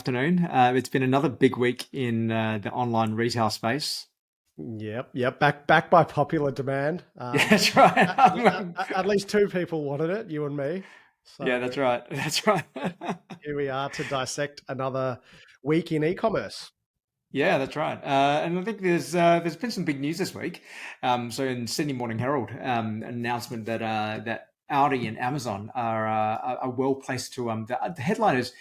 Afternoon. It's been another big week in the online retail space. Yep. Back by popular demand. Yeah, that's right. At least two people wanted it, you and me. So Yeah, that's right. That's right. here we are to dissect another week in e-commerce. Yeah, that's right. And I think there's been some big news this week. So in Sydney Morning Herald, an announcement that Audi and Amazon are well placed to. The headline is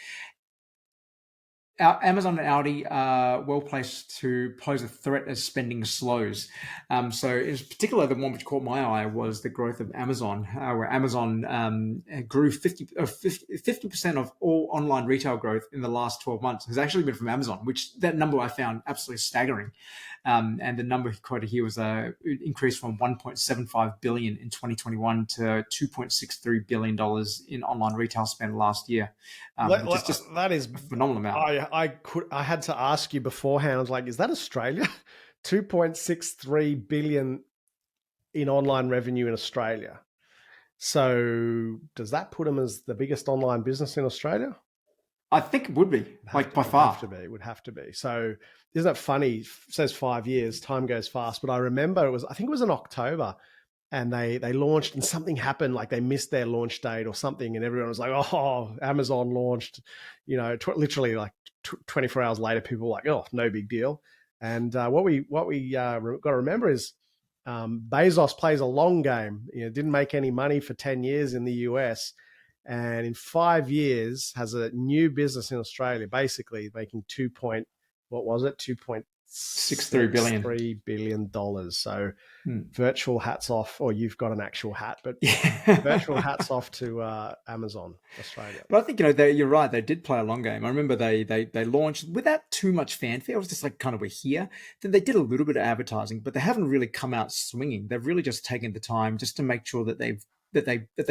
Amazon and Audi are well placed to pose a threat as spending slows. So, in particular, the one which caught my eye was the growth of Amazon, where Amazon grew 50% of all online retail growth in the last 12 months has actually been from Amazon, which that number I found absolutely staggering. And the number he quoted here was increase from 1.75 billion in 2021 to 2.63 billion dollars in online retail spend last year, which is just That is, a phenomenal amount. I had to ask you beforehand. I was like, is that Australia? 2.63 billion in online revenue in Australia. So does that put them as the biggest online business in Australia? I think it would be, like, by Would have to far. be. It would have to be. So isn't that funny? It says 5 years, time goes fast. But I remember I think it was in October, and they launched, and something happened, like they missed their launch date or something, and everyone was like, "Oh, Amazon launched," literally like 24 hours later, people were like, "Oh, no big deal." And what we got to remember is Bezos plays a long game. Didn't make any money for 10 years in the US, and in 5 years has a new business in Australia, basically making what was it, two point 63 six billion. three billion dollars. So Hmm. virtual hats off, or you've got an actual hat, but virtual Yeah. hats off to Amazon Australia. But I think you're right. They did play a long game. I remember they launched without too much fanfare. It was just like kind of we're here. Then they did a little bit of advertising, but they haven't really come out swinging. They've really just taken the time just to make sure that they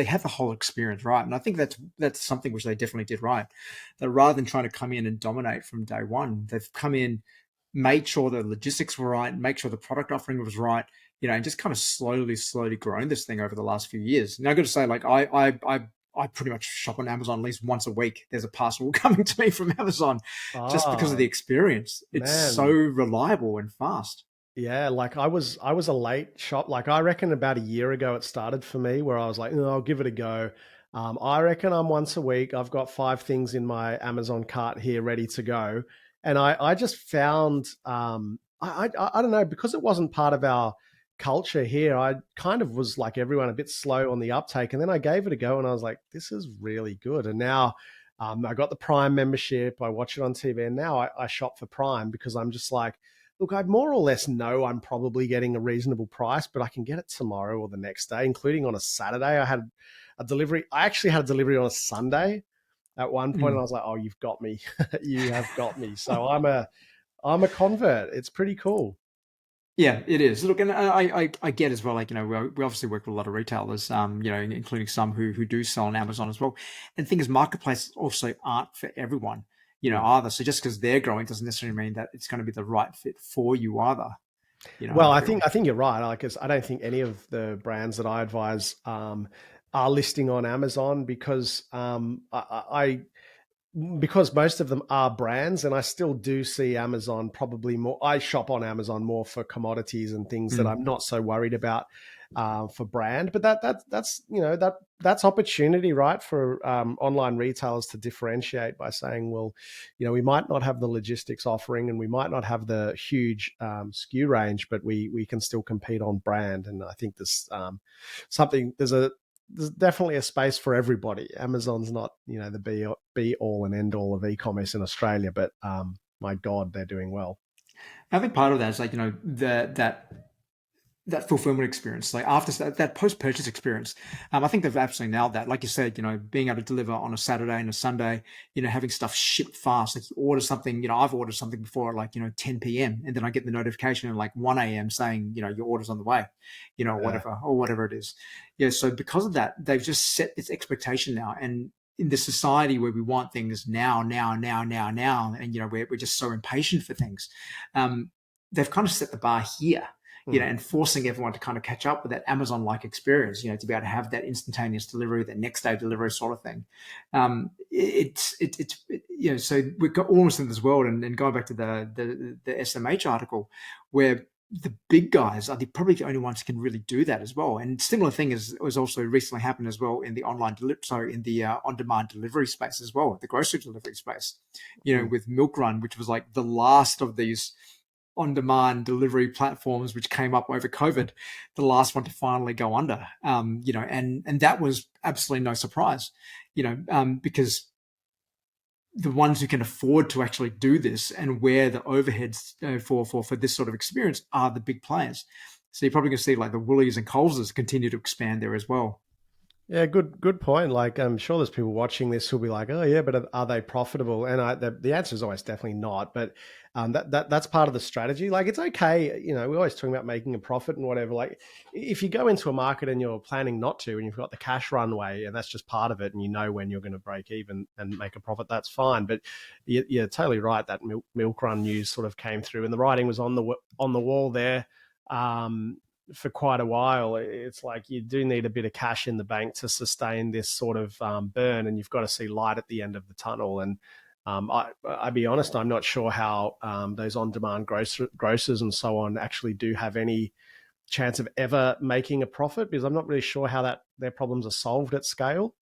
have the whole experience right. And I think that's something which they definitely did right. That rather than trying to come in and dominate from day one, they've come in, made sure the logistics were right, make sure the product offering was right, and just kind of slowly grown this thing over the last few years. And I got to say, like, I pretty much shop on Amazon at least once a week. There's a parcel coming to me from Amazon just because of Ah, the experience. It's so man. reliable and fast. Yeah, like I was a late shop. Like I reckon about a year ago it started for me where I was like, "Oh, I'll give it a go." I reckon I'm once a week. I've got 5 things in my Amazon cart here ready to go, and I just found I don't know, because it wasn't part of our culture here. I kind of was like everyone, a bit slow on the uptake, and then I gave it a go, and I was like, this is really good. And now I got the Prime membership. I watch it on TV, and now I shop for Prime because I'm just like, look, I more or less know I'm probably getting a reasonable price, but I can get it tomorrow or the next day, including on a Saturday. I had a delivery. I actually had a delivery on a Sunday at one point, and I Mm. was like, "Oh, you've got me. You have got me." So I'm a convert. It's pretty cool. Yeah, it is. Look, and I get as well. Like, we obviously work with a lot of retailers, including some who do sell on Amazon as well. And the thing is, marketplaces also aren't for everyone, Mm. either. So just because they're growing doesn't necessarily mean that it's going to be the right fit for you either. Well, I I feel. think I think you're right. Like, 'cause I don't think any of the brands that I advise are listing on Amazon because because most of them are brands, and I still do see Amazon probably more. I shop on Amazon more for commodities and things that Mm. I'm not so worried about for brand. But that's opportunity, right, for online retailers to differentiate by saying, well, we might not have the logistics offering, and we might not have the huge SKU range, but we can still compete on brand. And I think something there's definitely a space for everybody. Amazon's not, the be all and end all of e-commerce in Australia, but my God, they're doing well. I think part of that is like that fulfillment experience, like after that post purchase experience. I think they've absolutely nailed that. Like you said, being able to deliver on a Saturday and a Sunday, having stuff shipped fast. Like you order something, I've ordered something before at like 10 p.m. and then I get the notification at like 1 a.m. saying your order's on the way, Yeah. whatever it is. Yeah. So because of that, they've just set this expectation now, and in this society where we want things now, and we're just so impatient for things, they've kind of set the bar here, Mm. and forcing everyone to kind of catch up with that Amazon-like experience, to be able to have that instantaneous delivery, that next day delivery sort of thing. So we've got almost in this world, and going back to the SMH article, where the big guys are probably the only ones who can really do that as well. And similar thing was also recently happened as well in the in the on-demand delivery space as well, the grocery delivery space. Mm. With Milk Run, which was like the last of these on-demand delivery platforms which came up over COVID, the last one to finally go under. And that was absolutely no surprise, because the ones who can afford to actually do this and wear the overheads for this sort of experience are the big players. So you're probably going to see like the Woolies and Coleses continue to expand there as well. Yeah, good point. Like, I'm sure there's people watching this who'll be like, "Oh, yeah, but are they profitable?" And the answer is always definitely not. But that's part of the strategy. Like, it's okay. We're always talking about making a profit and whatever. Like, if you go into a market and you're planning not to, and you've got the cash runway, and that's just part of it, and you know when you're going to break even and make a profit, that's fine. But you're totally right. That milk run news sort of came through, and the writing was on the wall there. Um, for quite a while. It's like you do need a bit of cash in the bank to sustain this sort of burn, and you've got to see light at the end of the tunnel. And I'll be honest, I'm not sure how those on-demand grocers and so on actually do have any chance of ever making a profit, because I'm not really sure how their problems are solved at scale,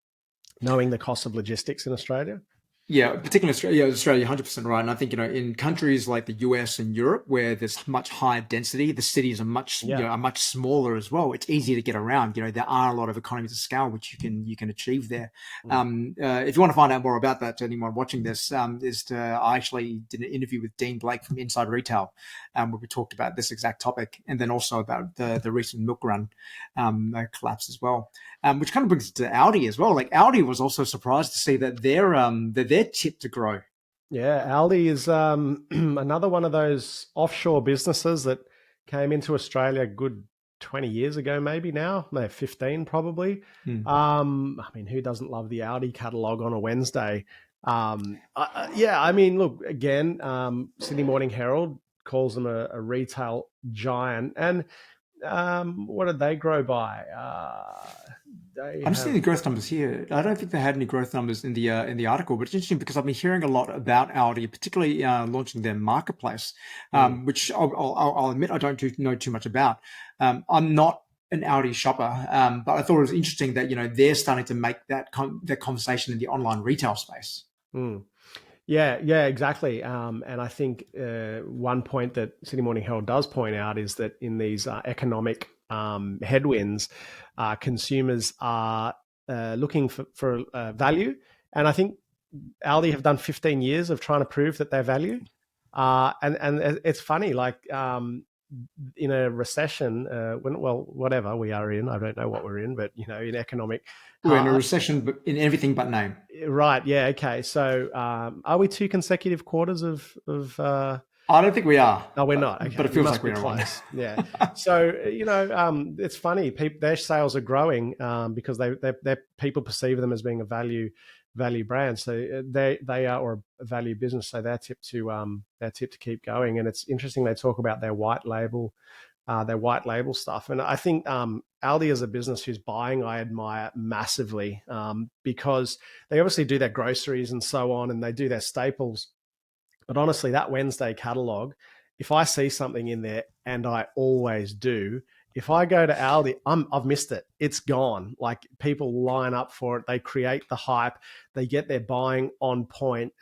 knowing the cost of logistics in Australia. Yeah, particularly Australia, Australia, 100% right. And I think, in countries like the US and Europe, where there's much higher density, the cities are Yeah. are much smaller as well. It's easier to get around. There are a lot of economies of scale which you can achieve there. Mm. If you want to find out more about that, to anyone watching this, I actually did an interview with Dean Blake from Inside Retail, where we talked about this exact topic, and then also about the recent milk run collapse as well. Which kind of brings it to Audi as well. Like Audi was also surprised to see that they're tipped to grow. Yeah, Aldi is another one of those offshore businesses that came into Australia a good 20 years ago, maybe now, maybe 15 probably. Hmm. I mean, who doesn't love the Audi catalog on a Wednesday? Yeah, I mean, look, again, Sydney Morning Herald calls them a retail giant. And what did they grow by? They I'm just seeing have, the growth numbers here. I don't think they had any growth numbers in the article, but it's interesting because I've been hearing a lot about Audi, particularly launching their marketplace, mm, which I'll admit I don't know too much about. I'm not an Audi shopper, but I thought it was interesting that they're starting to make that conversation in the online retail space. mm. Yeah, exactly. And I think one point that Sydney Morning Herald does point out is that in these economic headwinds, consumers are looking for value. And I think Aldi have done 15 years of trying to prove that they're value. And it's funny, like in a recession, whatever we are in, I don't know what we're in, but in economic, We're in a uh, recession, but in everything but name. right? Yeah, okay. So, are we two consecutive quarters of? I don't think we are, No, we're not. but Okay, it we feels must like be we're in one. close. Yeah. So it's funny. Their sales are growing because they people perceive them as being a value brand. So they are, or a value business. So they're tipped to keep going. And it's interesting they talk about their white label stuff. And I think Aldi as a business whose buying I admire massively because they obviously do their groceries and so on, and they do their staples. But honestly, that Wednesday catalog, if I see something in there, and I always do, if I go to Aldi, I've missed it. It's gone. Like people line up for it. They create the hype. They get their buying on point.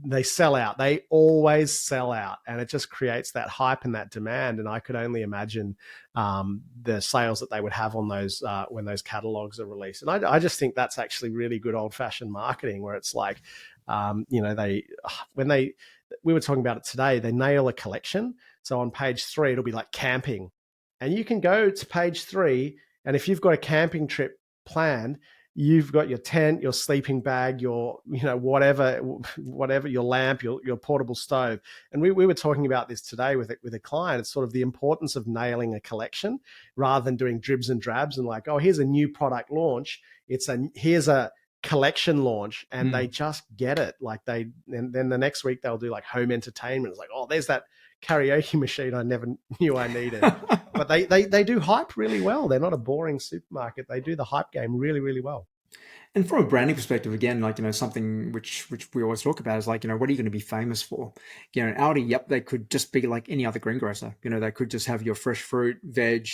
They sell out. They always sell out, and it just creates that hype and that demand. And I could only imagine the sales that they would have on those when those catalogs are released. And I just think that's actually really good old fashioned marketing, where it's like, they when they we were talking about it today, they nail a collection. So on page 3, it'll be like camping. And you can go to page 3, and if you've got a camping trip planned, you've got your tent, your sleeping bag, your, whatever, your lamp, your portable stove. And we were talking about this today with a client. It's sort of the importance of nailing a collection rather than doing dribs and drabs and like, oh, here's a new product launch. Here's a collection launch, and they Mm. just get it. Like and then the next week they'll do like home entertainment. It's like, oh, there's that karaoke machine I never knew I needed. But they do hype really well. They're not a boring supermarket. They do the hype game really, really well. And from a branding perspective, again, like, something which we always talk about is like, what are you going to be famous for? Aldi, yep, they could just be like any other greengrocer. They could just have your fresh fruit, veg,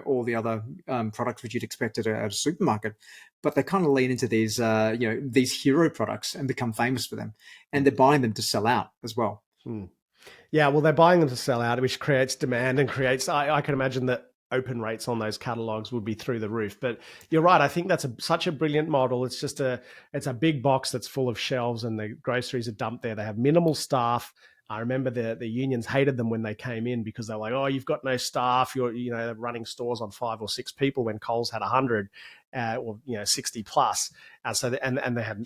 all the other products which you'd expect at a supermarket. But they kind of lean into these hero products and become famous for them. And they're buying them to sell out as well. Yeah, well, they're buying them to sell out, which creates demand and creates. I can imagine that open rates on those catalogs would be through the roof. But you're right. I think that's such a brilliant model. It's just it's a big box that's full of shelves, and the groceries are dumped there. They have minimal staff. I remember the unions hated them when they came in because they're like, "Oh, you've got no staff. You're running stores on 5 or 6 people when Coles had 100, or 60 plus." So and they had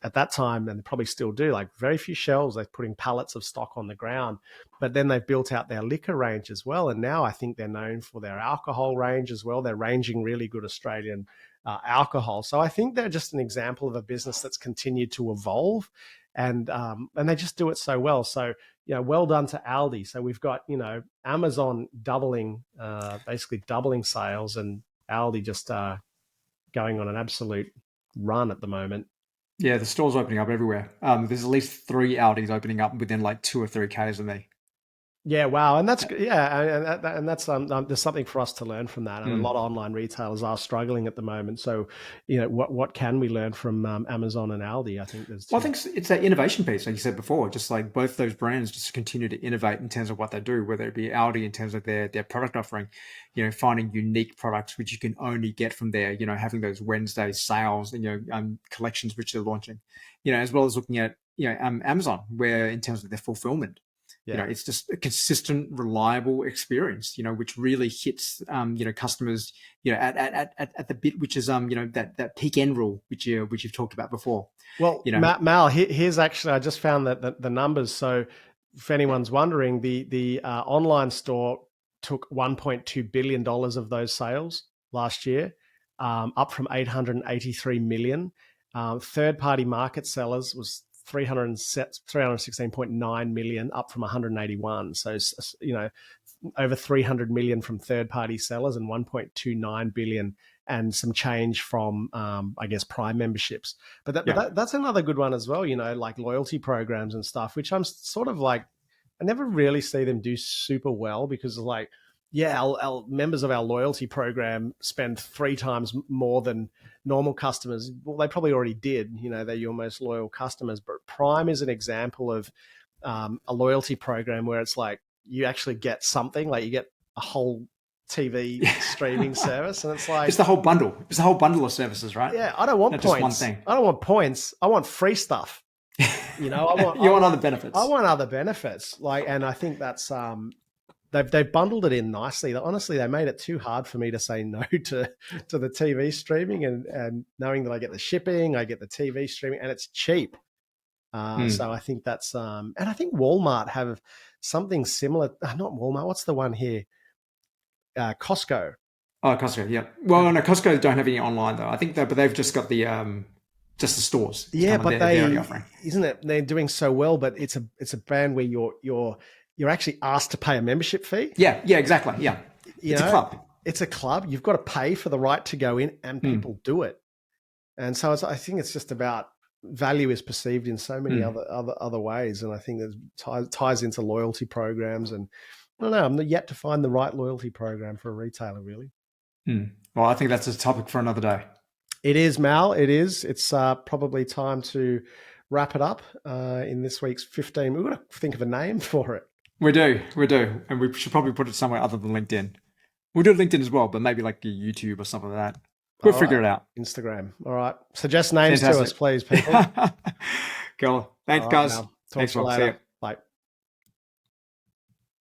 at that time, and they probably still do, like very few shelves. They're putting pallets of stock on the ground, but then they've built out their liquor range as well, and now I think they're known for their alcohol range as well. They're ranging really good Australian alcohol. So I think they're just an example of a business that's continued to evolve. And they just do it so well. So, well done to Aldi. So we've got, Amazon basically doubling sales, and Aldi just going on an absolute run at the moment. Yeah, the store's opening up everywhere. There's at least 3 Aldis opening up within like 2 or 3 Ks of me. Yeah, wow, and that's and that's there's something for us to learn from that. And a lot of online retailers are struggling at the moment. So, what can we learn from Amazon and Aldi? I think there's. Well, I think it's that innovation piece, like you said before. Just like both those brands just continue to innovate in terms of what they do, whether it be Aldi in terms of their product offering, finding unique products which you can only get from there. Having those Wednesday sales, collections which they're launching, as well as looking at Amazon, where in terms of their fulfillment. Yeah. It's just a consistent, reliable experience, which really hits, customers, at the bit, which is, that peak end rule, which you've talked about before. Well, Mal, here's actually, I just found that the numbers. So if anyone's wondering, the online store took $1.2 billion of those sales last year, up from 883 million. Third-party market sellers was 316.9 million, up from 181. So, over 300 million from third-party sellers and 1.29 billion and some change from, I guess, Prime memberships. But that's another good one as well, like loyalty programs and stuff, which I'm sort of like, I never really see them do super well because like, our members of our loyalty program spend 3 times more than normal customers. Well, they probably already did. They're your most loyal customers. But Prime is an example of a loyalty program where it's like you actually get something, like you get a whole TV streaming service, and it's like it's the whole bundle. It's the whole bundle of services, right? Yeah, I don't want Not points. Just one thing. I don't want points. I want free stuff. I want other benefits. I want other benefits. And I think that's they've bundled it in nicely. Honestly, they made it too hard for me to say no to the TV streaming, and knowing that I get the shipping, I get the TV streaming, and it's cheap. So I think that's and I think Walmart have something similar. Not Walmart. What's the one here? Costco. Oh, Costco. Yeah. Well, no, Costco don't have any online though. I think but they've just got the just the stores. Yeah, but isn't it? They're doing so well, but it's a brand where you're actually asked to pay a membership fee. Yeah, exactly. Yeah. It's a club. It's a club. You've got to pay for the right to go in, and people do it. And so I think it's just about value is perceived in so many other ways. And I think that ties into loyalty programs. And I don't know, I'm yet to find the right loyalty program for a retailer, really. Well, I think that's a topic for another day. It is, Mal. It is. It's probably time to wrap it up in this week's 15. We've got to think of a name for it. We do. And we should probably put it somewhere other than LinkedIn. We'll do LinkedIn as well, but maybe like YouTube or something like that. We'll figure it out. Instagram. All right. Suggest names to us, please, people. Cool. Thanks, guys. Talk to you later.